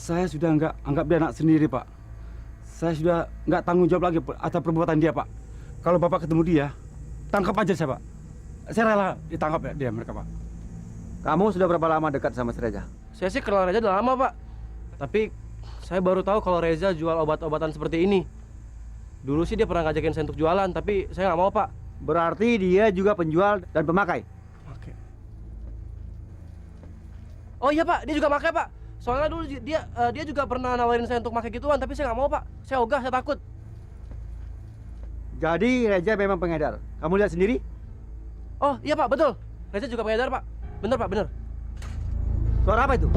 Saya sudah nggak anggap dia anak sendiri, Pak. Saya sudah nggak tanggung jawab lagi atas perbuatan dia, Pak. Kalau Bapak ketemu dia, tangkap aja saya, Pak. Saya rela ditangkap ya dia mereka, Pak. Kamu sudah berapa lama dekat sama si Reza? Saya sih kenal Reza udah lama, Pak. Tapi saya baru tahu kalau Reza jual obat-obatan seperti ini. Dulu sih dia pernah ngajakin saya untuk jualan, tapi saya nggak mau, Pak. Berarti dia juga penjual dan pemakai. Oke. Oh iya, Pak, dia juga pakai, Pak. Soalnya dulu dia juga pernah nawarin saya untuk pakai gituan, tapi saya nggak mau, Pak. Saya ogah, saya takut. Jadi Reza memang pengedar. Kamu lihat sendiri? Oh iya, Pak, betul. Reza juga pengedar, Pak. Bener, Pak, bener. Suara apa itu?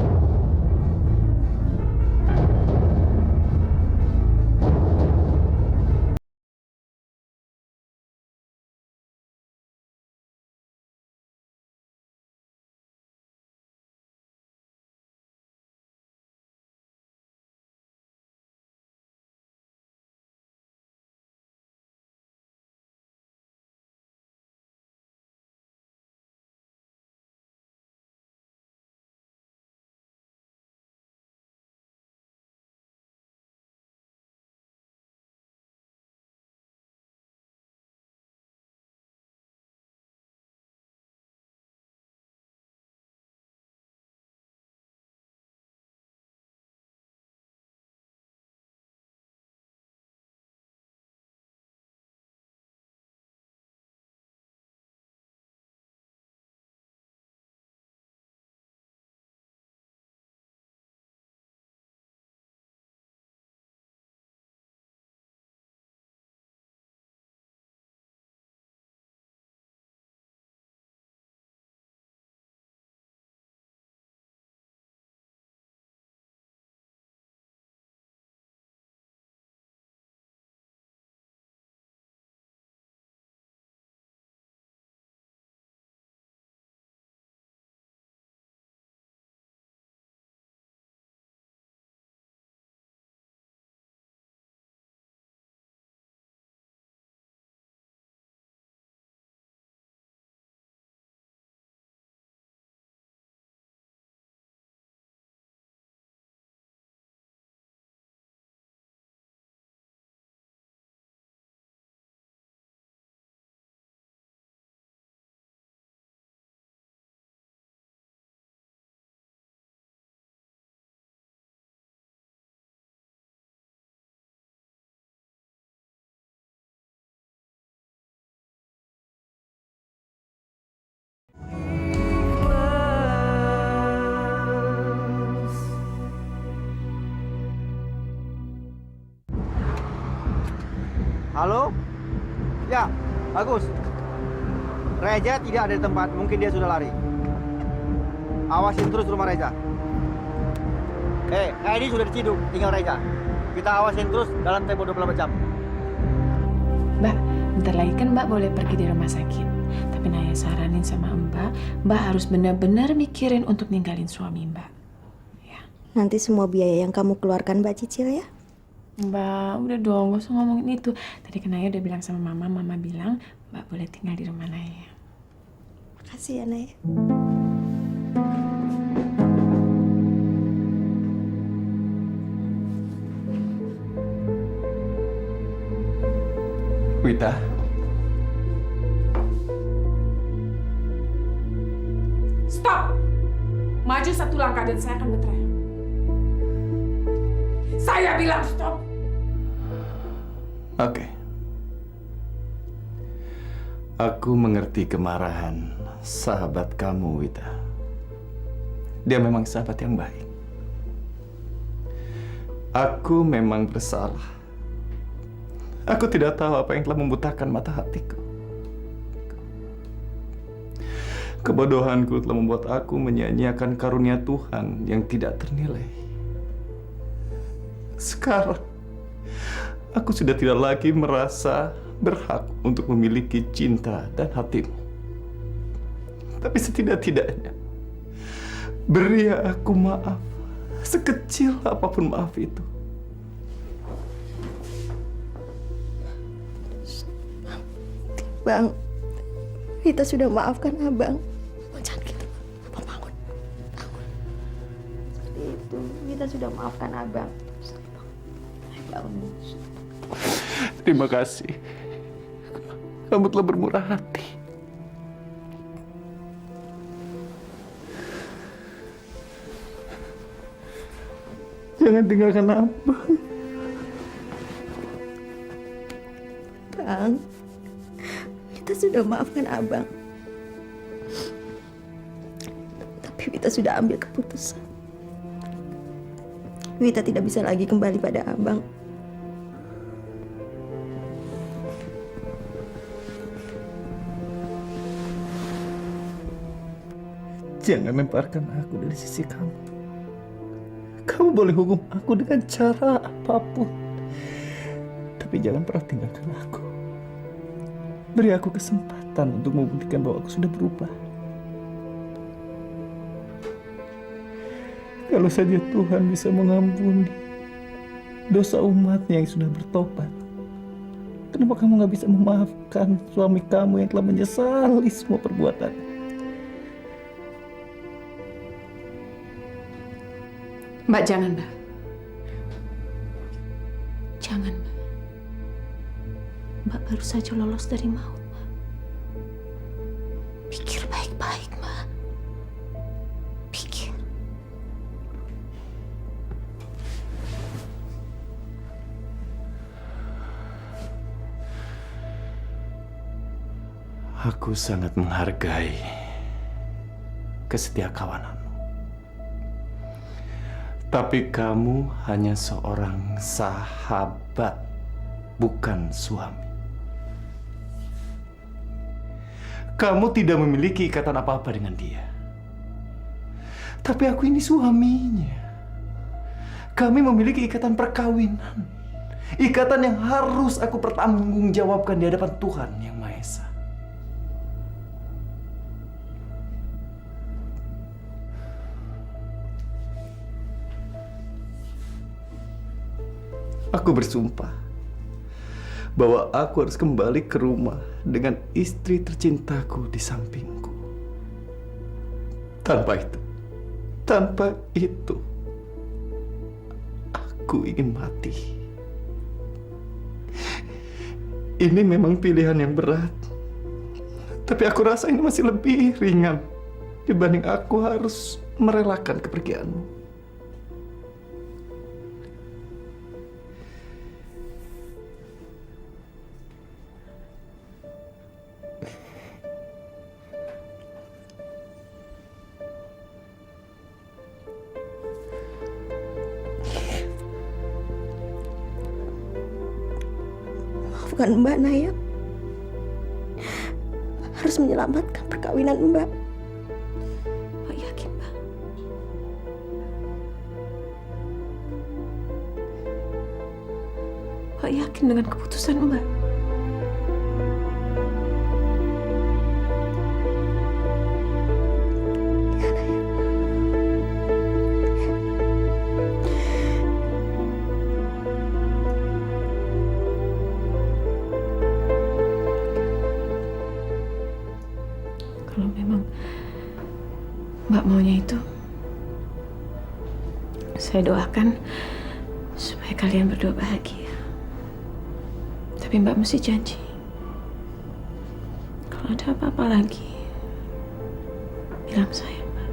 Halo? Ya, bagus. Reza tidak ada di tempat, mungkin dia sudah lari. Awasin terus rumah Reza. Ini sudah diciduk, tinggal Reza. Kita awasin terus dalam tempo 24 jam. Mbak, bentar lagi kan Mbak boleh pergi di rumah sakit. Tapi Naya saranin sama Mbak harus benar-benar mikirin untuk ninggalin suami Mbak. Ya. Nanti semua biaya yang kamu keluarkan Mbak cicil ya. Mbak, udah dong, gak usah ngomongin itu. Tadi kan Naya udah bilang sama Mama bilang Mbak boleh tinggal di rumah Naya. Makasih ya Naya. Wita, Stop! Maju satu langkah dan saya akan berteriak. Saya bilang stop! oke. Aku mengerti kemarahan sahabat kamu, Wita. Dia memang sahabat yang baik. Aku memang bersalah. Aku tidak tahu apa yang telah membutakan mata hatiku. Kebodohanku telah membuat aku menyia-nyiakan karunia Tuhan yang tidak ternilai. Sekarang, aku sudah tidak lagi merasa berhak untuk memiliki cinta dan hatimu. Tapi setidak-tidaknya, beri aku maaf, sekecil apapun maaf itu. Bang, Rita sudah maafkan Abang. Jangan gitu, Abang bangun. Bangun. Seperti itu, Rita sudah maafkan abang. Terima kasih. Kamu telah bermurah hati. Jangan tinggalkan abang. Bang, kita sudah maafkan abang. Tapi Wita sudah ambil keputusan. Wita tidak bisa lagi kembali pada abang. Jangan lemparkan aku dari sisi kamu. Kamu boleh hukum aku dengan cara apapun. Tapi jangan pernah tinggalkan aku. Beri aku kesempatan untuk membuktikan bahwa aku sudah berubah. Kalau saja Tuhan bisa mengampuni dosa umatnya yang sudah bertobat, kenapa kamu gak bisa memaafkan suami kamu yang telah menyesali semua perbuatan? Mbak, jangan, Mbak. Jangan, Mbak. Mbak baru saja lolos dari maut, Mbak. Pikir baik-baik, Mbak. Pikir. Aku sangat menghargai kesetiakawananmu. Tapi kamu hanya seorang sahabat, bukan suami. Kamu tidak memiliki ikatan apa-apa dengan dia. Tapi aku ini suaminya. Kami memiliki ikatan perkawinan. Ikatan yang harus aku pertanggungjawabkan di hadapan Tuhan Yang Maha Esa. Aku bersumpah bahwa aku harus kembali ke rumah dengan istri tercintaku di sampingku. Tanpa itu, aku ingin mati. Ini memang pilihan yang berat, tapi aku rasa ini masih lebih ringan dibanding aku harus merelakan kepergianmu. Maafkan Mbak, Naya. Harus menyelamatkan perkawinan Mbak. Mbak yakin, Mbak? Mbak yakin dengan keputusan Mbak? Kalau memang Mbak maunya itu, saya doakan supaya kalian berdua bahagia. Tapi Mbak mesti janji, kalau ada apa-apa lagi, bilang saya, Mbak.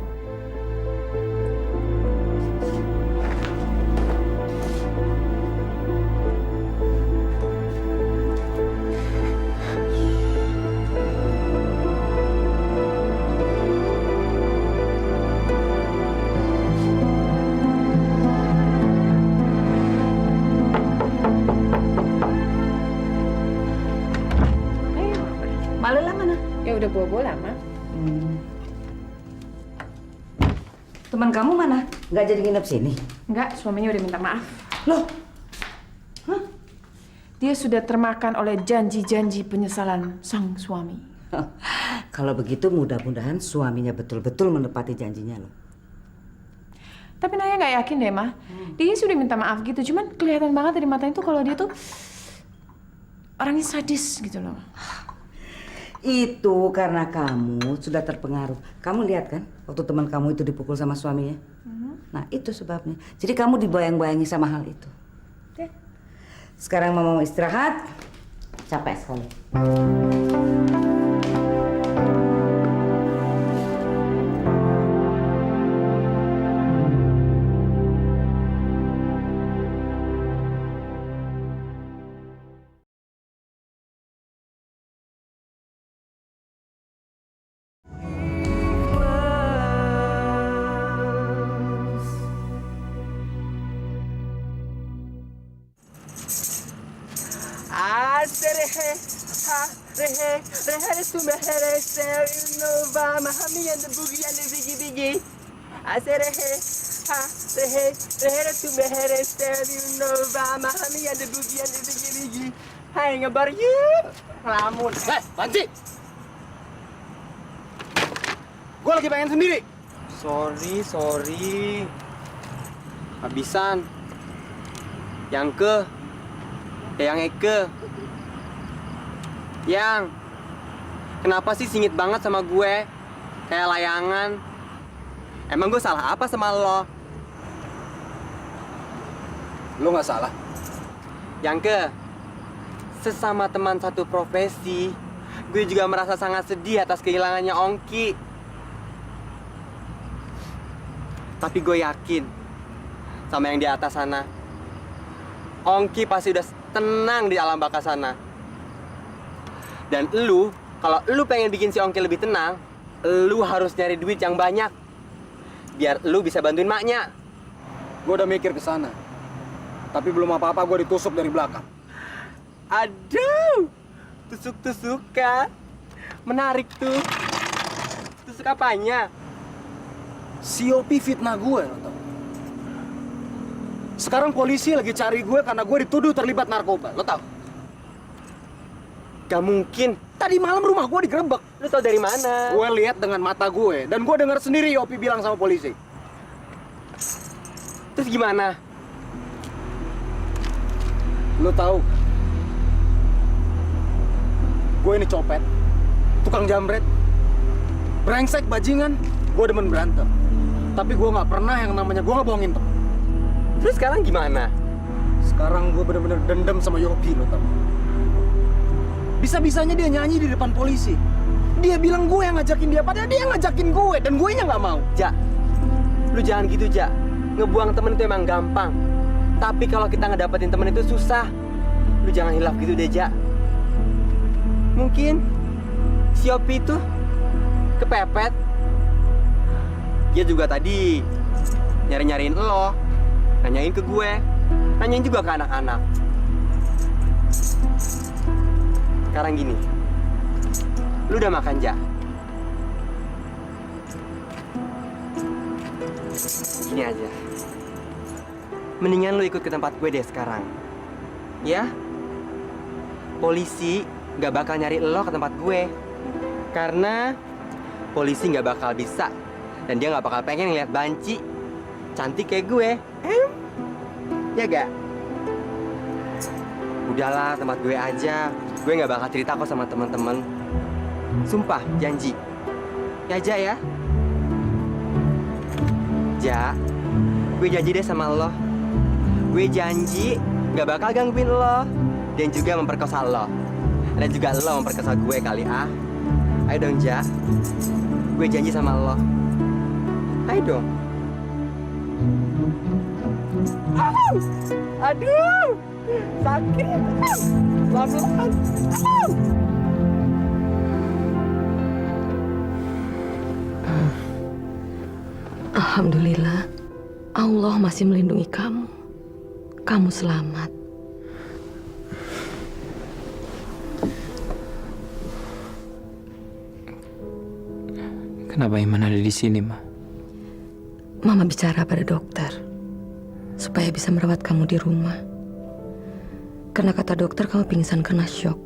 Malu lah mana? Ya udah bobo lama. Teman kamu mana? Nggak jadi nginep sini? Enggak, suaminya udah minta maaf. Loh, Dia sudah termakan oleh janji-janji penyesalan sang suami. kalau begitu mudah-mudahan suaminya betul-betul menepati janjinya loh. Tapi Naya nggak yakin deh, Mah. Dia sudah minta maaf gitu, cuman kelihatan banget dari matanya tuh kalau dia tuh orangnya sadis gitu loh. Itu karena kamu sudah terpengaruh. Kamu lihat kan waktu teman kamu itu dipukul sama suaminya? Nah itu sebabnya. Jadi kamu dibayang-bayangi sama hal itu. Oke. Sekarang mama mau istirahat. Capek sekali. Hai, ngebar yuk. Lamun. Panci! Gue lagi pengen sendiri. Sorry. Habisan. Yang ke. Yang Eke. Yang. Kenapa sih singit banget sama gue? Kayak layangan. Emang gue salah apa sama lo? Lo nggak salah. Yang ke. Sesama teman satu profesi, gue juga merasa sangat sedih atas kehilangannya Ongki. Tapi gue yakin sama yang di atas sana, Ongki pasti udah tenang di alam baka sana. Dan lu, kalau lu pengen bikin si Ongki lebih tenang, lu harus nyari duit yang banyak biar lu bisa bantuin maknya. Gue udah mikir ke sana. Tapi belum apa-apa gue ditusuk dari belakang. Aduh, tusuk-tusukan. Menarik tuh. Tusuk apanya? Si Yopi fitnah gue, lo tau. Sekarang polisi lagi cari gue karena gue dituduh terlibat narkoba, lo tau? Gak mungkin. Tadi malam rumah gue digerebek. Lu tau dari mana? Gue lihat dengan mata gue dan gue dengar sendiri Yopi bilang sama polisi. Terus gimana? Lo tahu? Gue ini copet, tukang jambret, brengsek bajingan. Gue demen berantem. Tapi gue nggak pernah yang namanya gue nggak bohongin temen. Terus sekarang gimana? Sekarang gue bener-bener dendam sama Yopi, lo tau? Bisa-bisanya dia nyanyi di depan polisi. Dia bilang gue yang ngajakin dia, padahal dia yang ngajakin gue dan gue nya nggak mau. Ja, lu jangan gitu, Ja. Ngebuang temen itu emang gampang. Tapi kalau kita ngedapetin temen itu susah. Lu jangan hilaf gitu deh, Ja. Mungkin si Yopi itu kepepet. Dia juga tadi nyari-nyariin lo, nanyain ke gue, nanyain juga ke anak-anak. Sekarang gini, lu udah makan, Ja? Gini aja, mendingan lu ikut ke tempat gue deh sekarang, ya? Polisi nggak bakal nyari lo ke tempat gue, karena polisi nggak bakal bisa, dan dia nggak bakal pengen ngeliat banci cantik kayak gue, ya gak? Udahlah, tempat gue aja. Gue nggak bakal cerita kok sama teman-teman. Sumpah, janji. Ya, Ja ya. Ja, gue janji deh sama lo. Gue janji nggak bakal gangguin lo dan juga memperkosa lo. Dan juga lo memperkosa gue kali, ah. Ayo dong, Ja. Gue janji sama lo. Ayo dong. Aduh, sakit. Pelan-pelan. Alhamdulillah, Allah masih melindungi kamu. Kamu selamat. Kenapa Iman ada di sini, Ma? Mama bicara pada dokter supaya bisa merawat kamu di rumah. Karena kata dokter kamu pingsan karena syok.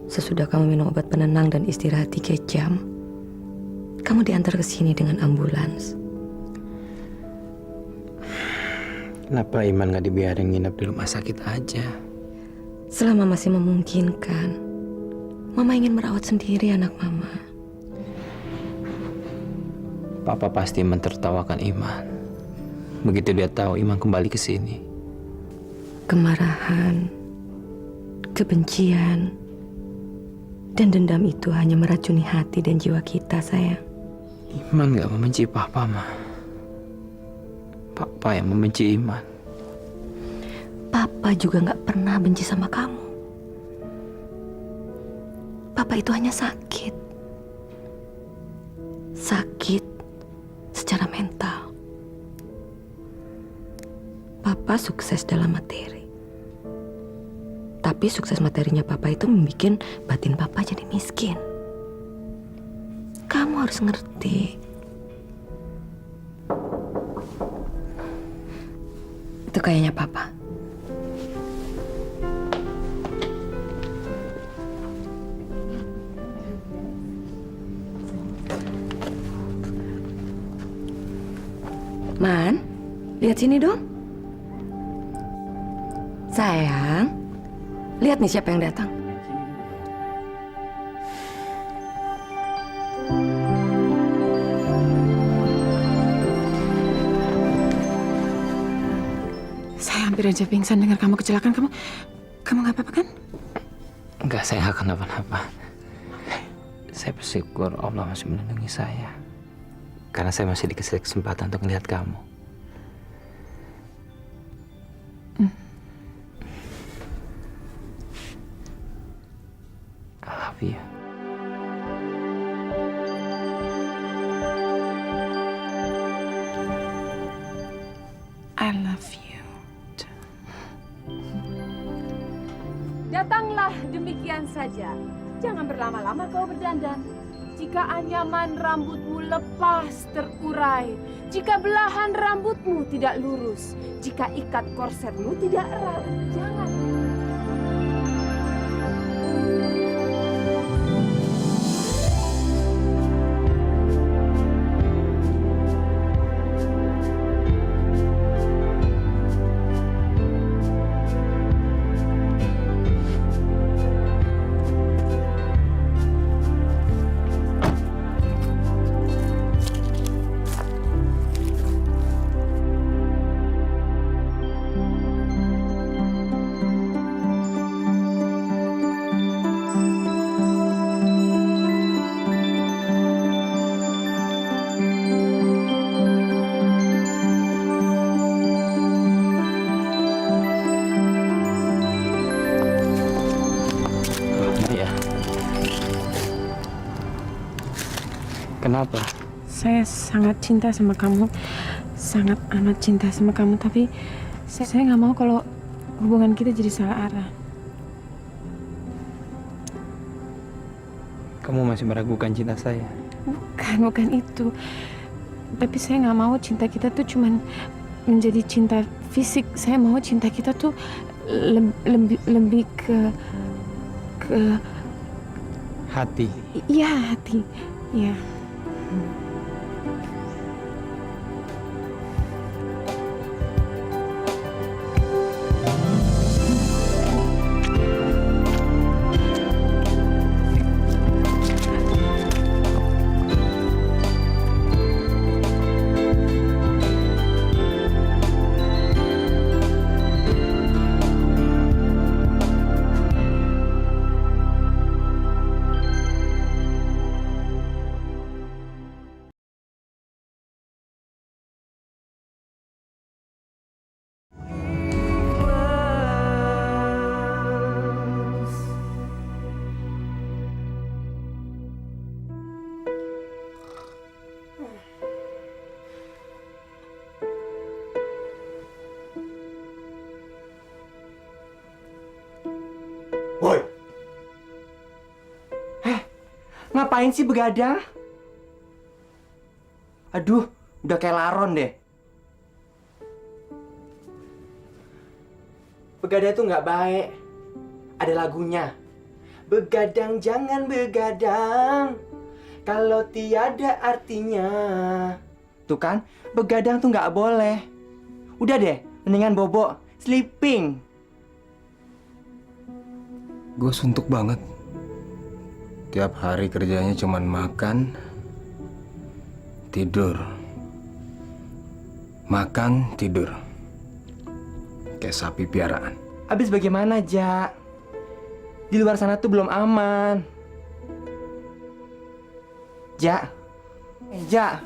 Sesudah kamu minum obat penenang dan istirahat 3 jam, kamu diantar ke sini dengan ambulans. Kenapa Iman gak dibiarin nginep di rumah sakit aja? Selama masih memungkinkan, Mama ingin merawat sendiri anak Mama. Papa pasti mentertawakan Iman. Begitu dia tahu Iman kembali ke sini. Kemarahan, kebencian, dan dendam itu hanya meracuni hati dan jiwa kita, sayang. Iman gak membenci Papa, Ma. Papa yang membenci Iman. Papa juga gak pernah benci sama kamu. Papa itu hanya sakit. Sakit secara mental. Papa sukses dalam materi. Tapi sukses materinya Papa itu membuat batin Papa jadi miskin. Kamu harus ngerti. Itu kayaknya Papa. Man, lihat sini dong. Sayang, lihat nih siapa yang datang. Saya hampir aja pingsan dengar kamu kecelakaan. Kamu nggak apa-apa kan? Enggak, saya nggak kenapa-napa. Saya bersyukur Allah masih melindungi saya. Karena saya masih dikasih kesempatan untuk melihat kamu. I love you. I love you. Datanglah demikian saja. Jangan berlama-lama kau berdandan. Jika anyaman rambutmu lepas terurai, jika belahan rambutmu tidak lurus, jika ikat korsetmu tidak erat, jangan. Kenapa? Saya sangat cinta sama kamu, sangat amat cinta sama kamu. Tapi saya nggak mau kalau hubungan kita jadi salah arah. Kamu masih meragukan cinta saya? Bukan itu. Tapi saya nggak mau cinta kita tuh cuman menjadi cinta fisik. Saya mau cinta kita tuh lebih ke Hati. iya, hati. Iya. Woi. Ngapain sih begadang? Aduh, udah kayak laron deh. Begadang itu nggak baik. Ada lagunya. Begadang jangan begadang, kalau tiada artinya. Tuh kan, begadang tuh nggak boleh. Udah deh, mendingan bobo, sleeping. Gue suntuk banget. Tiap hari kerjanya cuman makan, tidur. Makan, tidur. Kayak sapi piaraan. Habis bagaimana, Ja? Di luar sana tuh belum aman. Ja. Ja.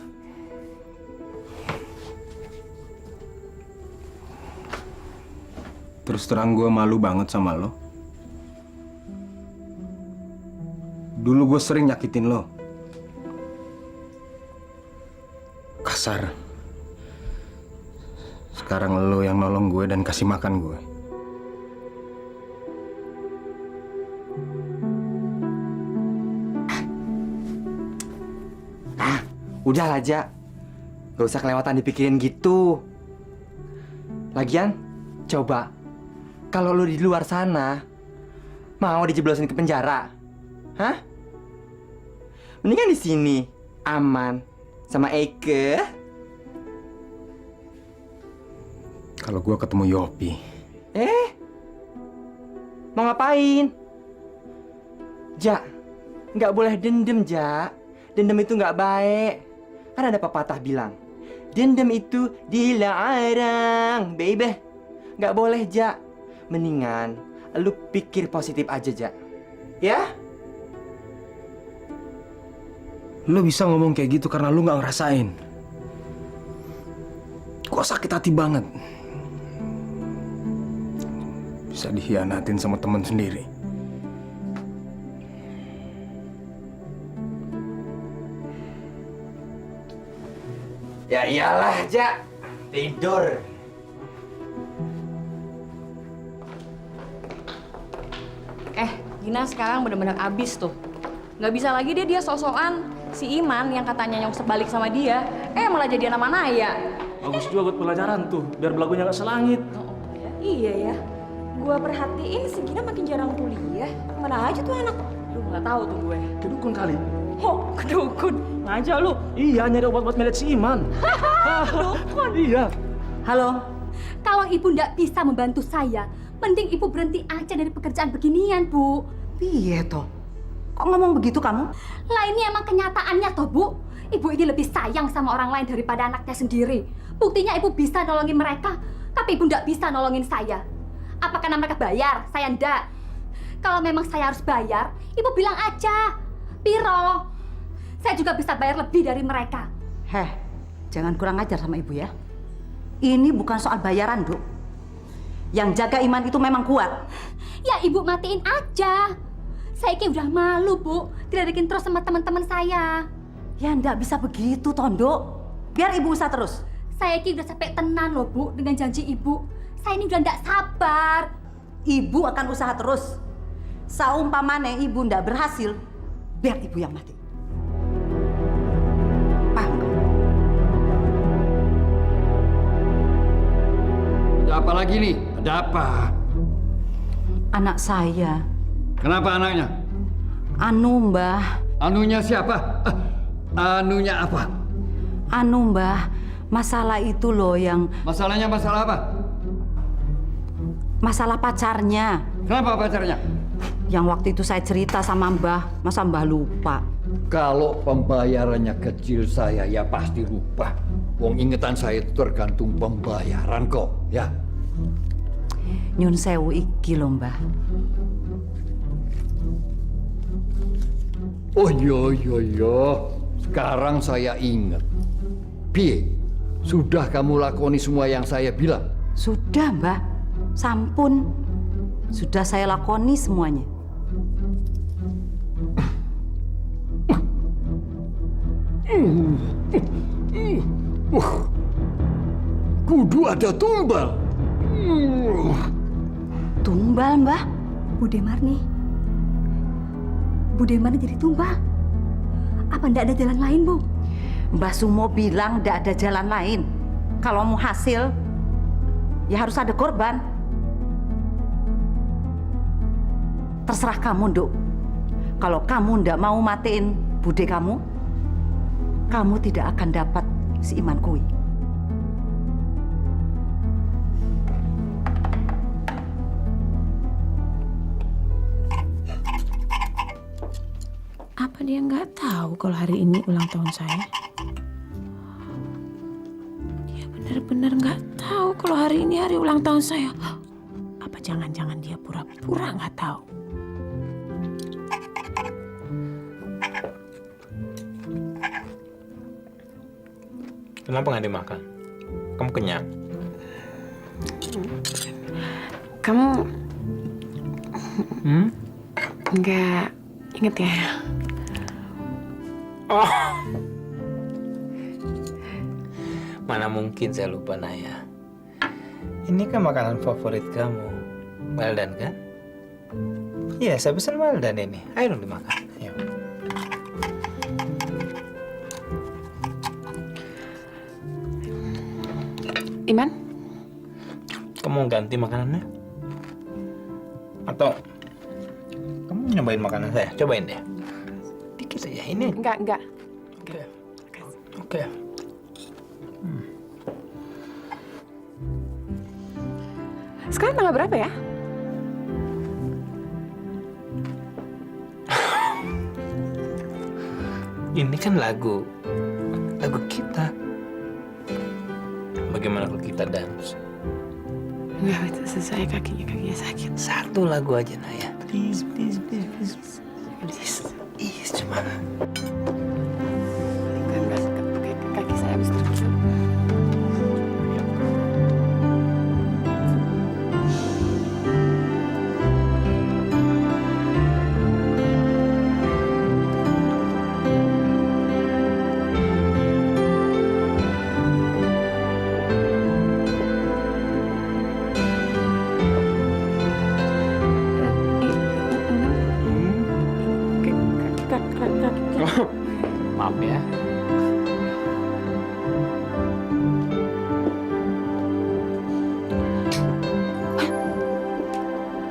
Terus terang gue malu banget sama lo. Dulu gue sering nyakitin lo. Kasar. Sekarang lo yang nolong gue dan kasih makan gue. Udah aja. Gak usah kelewatan dipikirin gitu. Lagian, coba. Kalau lu di luar sana, mau dijeblosin ke penjara? Hah? Mendingan di sini, aman. Sama Eike. Kalau gue ketemu Yopi. Mau ngapain? Ja, nggak boleh dendam, Ja. Dendam itu nggak baik. Kan ada pepatah bilang, dendam itu dilarang, baby. Nggak boleh, Ja. Mendingan lu pikir positif aja, Ja. Ya? Lo bisa ngomong kayak gitu karena lo nggak ngerasain. Gue sakit hati banget. Bisa dikhianatin sama teman sendiri. Ya iyalah, Ja. Tidur. Gina sekarang benar-benar abis tuh. Nggak bisa lagi dia sok-sokan. Si Iman yang katanya nyong sebalik sama dia, malah jadi nama Naya. Bagus juga buat pelajaran tuh, biar belagunya nggak selangit. Iya ya. Gua perhatiin si Gina makin jarang kuliah. Mana aja tuh anak? Lu nggak tahu tuh gue. Kedukun kali. Oh, kedukun. Aja lu. Iya, nyari obat buat melet si Iman. Kedukun. Iya. Halo. Kalau ibu nggak bisa membantu saya, mending ibu berhenti aja dari pekerjaan beginian, Bu. Piye toh? Kok ngomong begitu kamu? Lah ini emang kenyataannya toh, Bu. Ibu ini lebih sayang sama orang lain daripada anaknya sendiri. Buktinya ibu bisa nolongin mereka, tapi ibu nggak bisa nolongin saya. Apa karena mereka bayar? Saya ndak. Kalau memang saya harus bayar, ibu bilang aja. Piro? Saya juga bisa bayar lebih dari mereka. Jangan kurang ajar sama ibu ya. Ini bukan soal bayaran, Bu. Yang jaga Iman itu memang kuat. Ya ibu matiin aja. Saya udah malu, Bu, diledekin terus sama teman-teman saya. Ya ndak bisa begitu, Tondo. Biar ibu usah terus. Saya udah capek tenan loh, Bu, dengan janji ibu. Saya ini udah ndak sabar. Ibu akan usaha terus. Saumpamane ibu ndak berhasil, biar ibu yang mati. Paham kamu? Ada apa lagi nih? Ada apa? Anak saya. Kenapa anaknya? Anu, Mbah. Anunya siapa? Anunya apa? Anu, Mbah. Masalah itu loh yang... Masalahnya masalah apa? Masalah pacarnya. Kenapa pacarnya? Yang waktu itu saya cerita sama Mbah, masa Mbah lupa? Kalau pembayarannya kecil saya ya pasti lupa. Wong ingetan saya itu tergantung pembayaran kok, ya. Nyun sewu iki lho, Mbah. Oh iya. Sekarang saya ingat. Piye? Sudah kamu lakoni semua yang saya bilang? Sudah, Mbah. Sampun. Sudah saya lakoni semuanya. Kudu ada tumbal. Tumbal, Mbah? Bu Demarni. Bu Demarni jadi tumbal. Apa ndak ada jalan lain, Bu? Mbah Sumo bilang ndak ada jalan lain. Kalau mau hasil, ya harus ada korban. Terserah kamu, Nduk. Kalau kamu ndak mau matiin bude kamu tidak akan dapat si Iman kui. Apa dia nggak tahu kalau hari ini ulang tahun saya? Dia benar-benar nggak tahu kalau hari ini hari ulang tahun saya. Apa jangan-jangan dia pura-pura nggak tahu? Kenapa nggak dimakan? Kamu kenyang? Kamu nggak inget ya? Oh, mana mungkin saya lupa, Naya. Ini kan makanan favorit kamu, Weldan kan? Iya, saya pesan Weldan ini. Ayo dong dimakan. Ayo. Iman? Kamu mau ganti makanannya? Atau kamu nyobain makanan saya? Cobain deh. Dikit aja ini. Enggak. Oke. Sekarang tanggal berapa ya? Ini kan lagu kita. Bagaimana kalau kita dance? Enggak, itu selesai kakinya sakit. Satu lagu aja, Naya. Please. Cuma. Kaki saya habis terkejut. Maaf ya.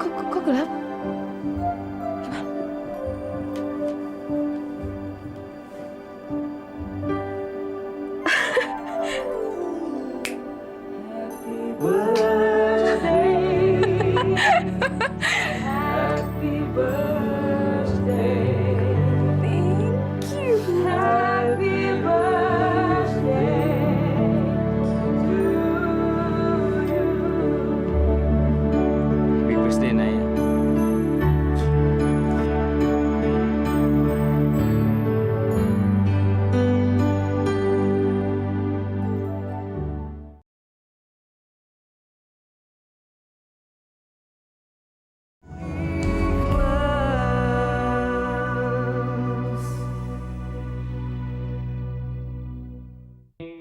Kok gelap? Happy birthday, Naya.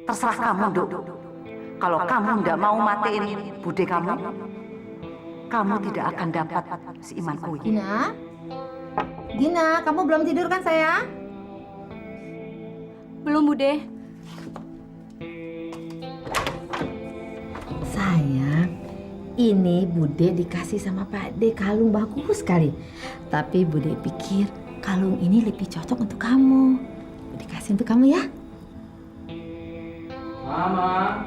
Terserah kamu, Dok. Kalau kamu nggak mau matiin bude kamu tidak akan dapat si Iman Uy. Dina, kamu belum tidur kan sayang? Belum, Bude. Sayang, ini Bude dikasih sama Pak D kalung bagus sekali. Tapi Bude pikir kalung ini lebih cocok untuk kamu. Bude kasih untuk kamu ya. Mama.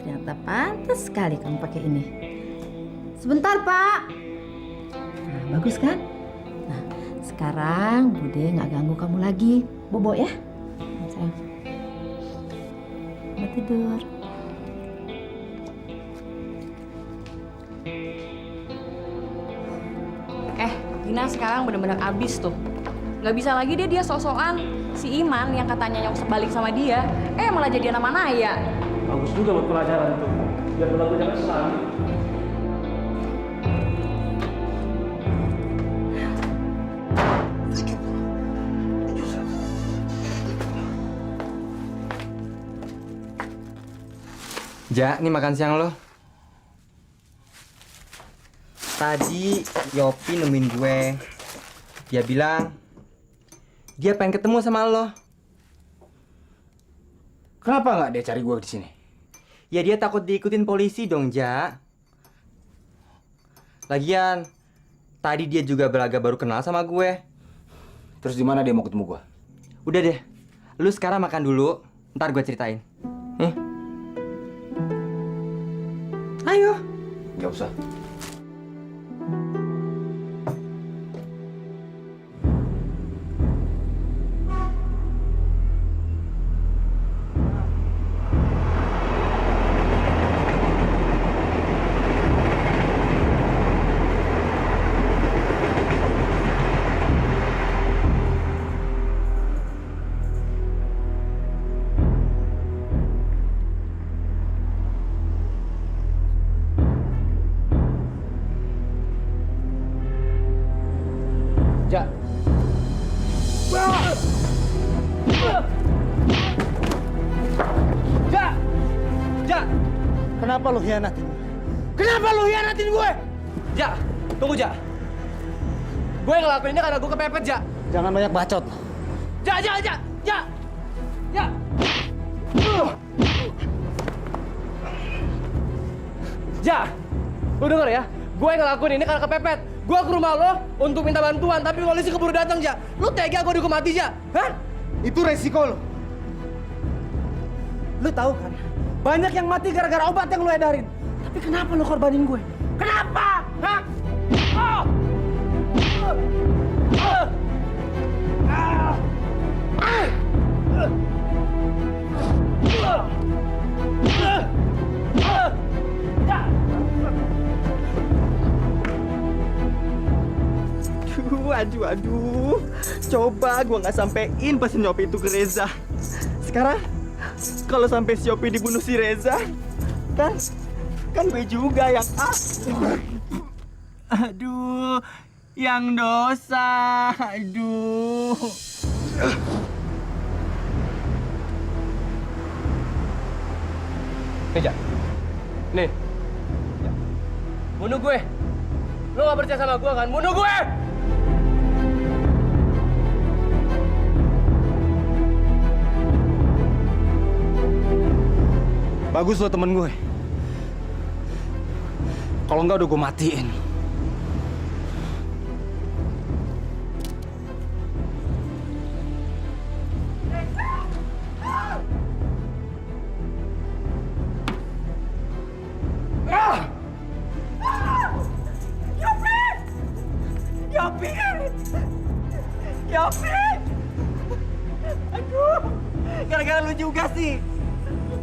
Ternyata pantas sekali kamu pakai ini. Sebentar, Pak. Nah, bagus kan? Nah, sekarang Bude nggak ganggu kamu lagi. Bobo ya. Sayang. Selamat tidur. Gina sekarang benar-benar abis tuh. Nggak bisa lagi dia sok-sokan. Si Iman yang katanya nyok sebalik sama dia, malah jadi nama Naya. Bagus juga buat pelajaran tuh. Biar berlaku jangan selalu. Ja, ini makan siang lo. Tadi Yopi nemuin gue. Dia bilang dia pengen ketemu sama lo. Kenapa nggak dia cari gue di sini? Ya dia takut diikutin polisi dong, Ja. Lagian tadi dia juga belaga baru kenal sama gue. Terus di mana dia mau ketemu gue? Udah deh, lu sekarang makan dulu. Ntar gue ceritain. Ayo. Gak usah. Ja. Ja! Ja! Kenapa lu hianatin gue? Kenapa lu hianatin gue? Ja, tunggu Ja. Gue ngelakuin ini karena gue kepepet, Ja. Jangan banyak bacot. Ja, Ja, Ja, Ja. Ja. Ja, lu denger ya. Gue ngelakuin ini karena kepepet. Gue ke rumah lo untuk minta bantuan, tapi polisi keburu datang, Ja. Lu tega gue dihukum mati, Ja? Hah? Itu resiko lo. Lu tahu kan? Banyak yang mati gara-gara obat yang lu edarin. Tapi kenapa lu korbanin gue? Kenapa? Hah? Oh! Aduh. Coba gua nggak sampein pesan Yopi itu ke Reza. Sekarang kalau sampai si Yopi dibunuh si Reza, kan gue juga yang Aduh, yang dosa. Aduh. Nih, nih. Bunuh gue. Lo gak percaya sama gue kan? Bunuh gue! Bagus lo temen gue. Kalau enggak udah gue matiin. Yopi! Aduh, gara-gara lu juga sih.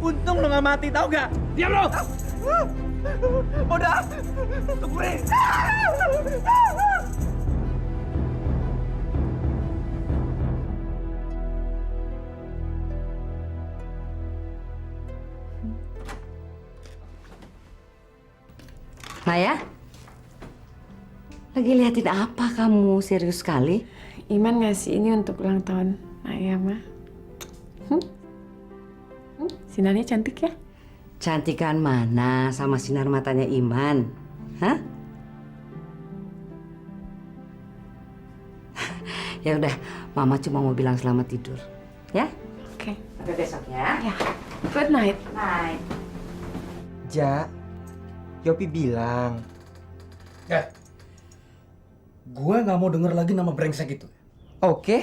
Untung lu gak mati, tau gak? Diam lu! Udah, tungguin. Naya? Lagi liatin apa kamu? Serius sekali? Iman ngasih ini untuk ulang tahun Naya, Ma. Sinarnya cantik ya? Cantikan mana sama sinar matanya Iman? Hah? Ya udah, Mama cuma mau bilang selamat tidur. Ya? Oke. Sampai besok ya. Ya. Good night. Night. Ja, Yopi bilang. Gue nggak mau denger lagi nama brengsek itu. Oke,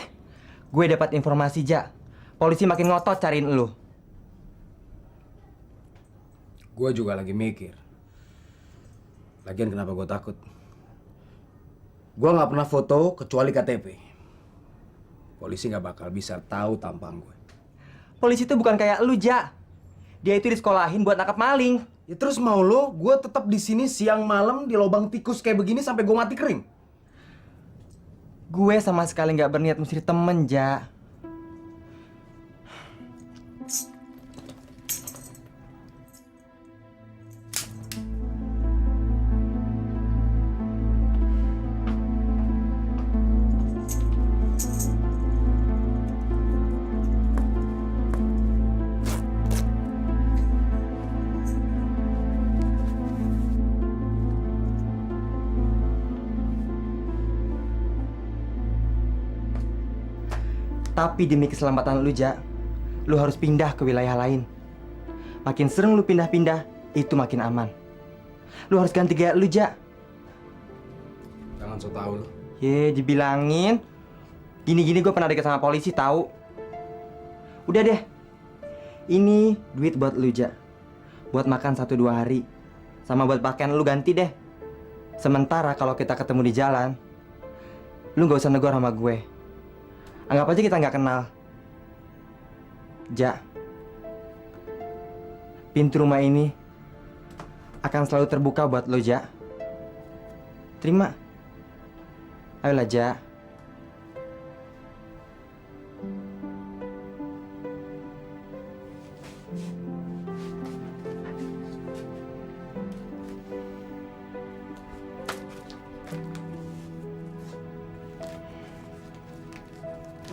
gue dapat informasi, Ja. Polisi makin ngotot cariin lu. Gue juga lagi mikir. Lagian kenapa gue takut? Gue nggak pernah foto kecuali KTP. Polisi nggak bakal bisa tahu tampang gue. Polisi itu bukan kayak lu, Ja. Dia itu disekolahin buat nangkap maling. Ya terus mau lo, gue tetap di sini siang malam di lubang tikus kayak begini sampai gue mati kering. Gue sama sekali nggak berniat mesti temen, Ja. Tapi demi keselamatan lu, Ja, lu harus pindah ke wilayah lain. Makin sering lu pindah-pindah, itu makin aman. Lu harus ganti gaya lu, Ja. Jangan so tau lu. Dibilangin. Gini-gini gue pernah deket sama polisi, tahu. Udah deh. Ini duit buat lu, Ja. Buat makan 1-2 hari. Sama buat pakaian lu ganti deh. Sementara kalau kita ketemu di jalan, lu gak usah negor sama gue. Anggap aja kita nggak kenal. Ja, pintu rumah ini akan selalu terbuka buat lo, Ja. Terima. Ayolah, Ja.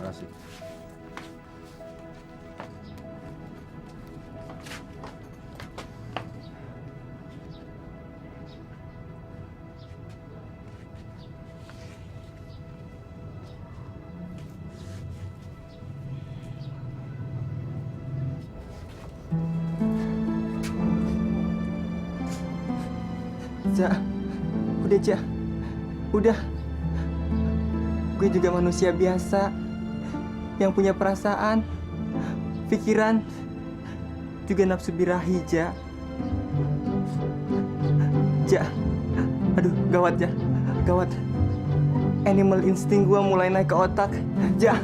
kasih. Ja, udah Ja, udah. Gue juga manusia biasa yang punya perasaan, pikiran, juga nafsu birahi, Ja. Ja, aduh gawat Ja, gawat. Animal instinct gue mulai naik ke otak, Ja.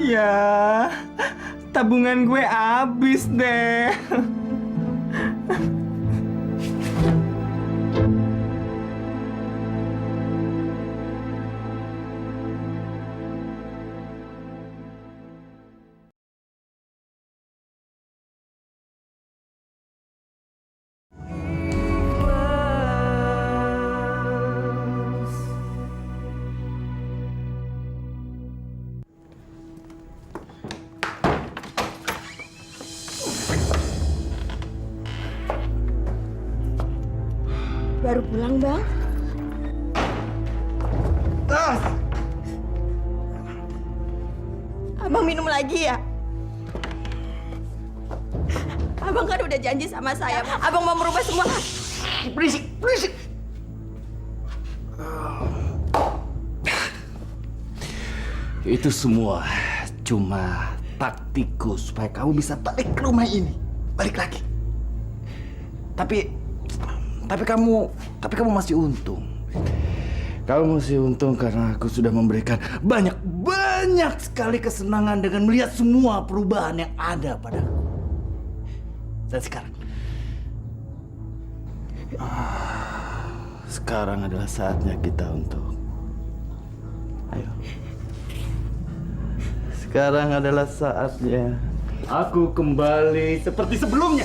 Ya, tabungan gue habis deh. Baru pulang, Bang? Abang minum lagi ya? Abang kan udah janji sama saya, Abang mau merubah semua. Berisik, berisik. Itu semua cuma taktikku supaya kamu bisa balik ke rumah ini. Balik lagi. Tapi kamu masih untung. Kamu masih untung karena aku sudah memberikan banyak sekali kesenangan dengan melihat semua perubahan yang ada padaku. Dan sekarang adalah saatnya kita untuk sekarang adalah saatnya aku kembali seperti sebelumnya.